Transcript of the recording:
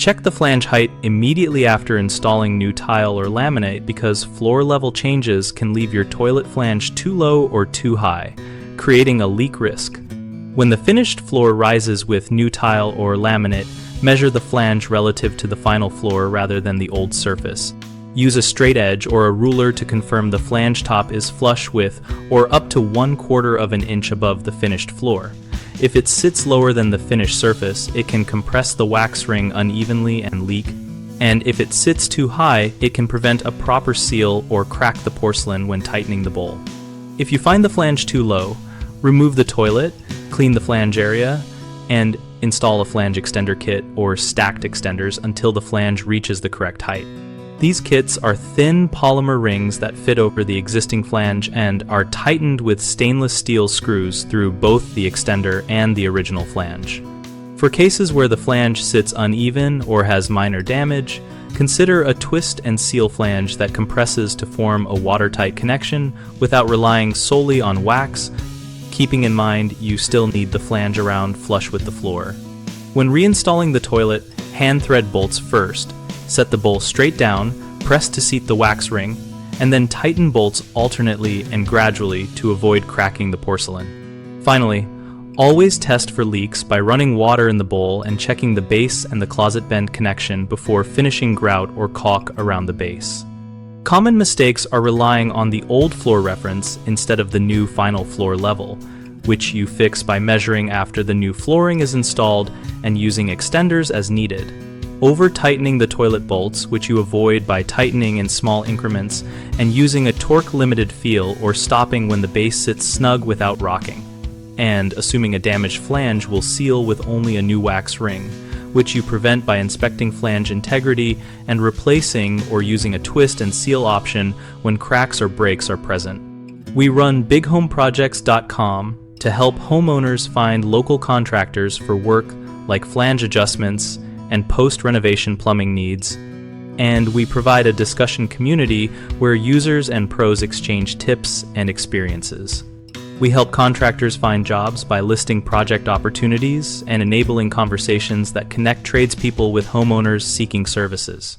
Check the flange height immediately after installing new tile or laminate because floor level changes can leave your toilet flange too low or too high, creating a leak risk. When the finished floor rises with new tile or laminate, measure the flange relative to the final floor rather than the old surface. Use a straight edge or a ruler to confirm the flange top is flush with or up to 1/4 of an inch above the finished floor. If it sits lower than the finished surface, it can compress the wax ring unevenly and leak, and if it sits too high, it can prevent a proper seal or crack the porcelain when tightening the bowl. If you find the flange too low, remove the toilet, clean the flange area, and install a flange extender kit or stacked extenders until the flange reaches the correct height. These kits are thin polymer rings that fit over the existing flange and are tightened with stainless steel screws through both the extender and the original flange. For cases where the flange sits uneven or has minor damage, consider a twist and seal flange that compresses to form a watertight connection without relying solely on wax, keeping in mind you still need the flange around flush with the floor. When reinstalling the toilet, hand thread bolts first. Set the bowl straight down, press to seat the wax ring, and then tighten bolts alternately and gradually to avoid cracking the porcelain. Finally, always test for leaks by running water in the bowl and checking the base and the closet bend connection before finishing grout or caulk around the base. Common mistakes are relying on the old floor reference instead of the new final floor level, which you fix by measuring after the new flooring is installed and using extenders as needed. Over-tightening the toilet bolts, which you avoid by tightening in small increments, and using a torque-limited feel or stopping when the base sits snug without rocking. And assuming a damaged flange will seal with only a new wax ring, which you prevent by inspecting flange integrity and replacing or using a twist and seal option when cracks or breaks are present. We run bighomeprojects.com to help homeowners find local contractors for work like flange adjustments and post-renovation plumbing needs, and we provide a discussion community where users and pros exchange tips and experiences. We help contractors find jobs by listing project opportunities and enabling conversations that connect tradespeople with homeowners seeking services.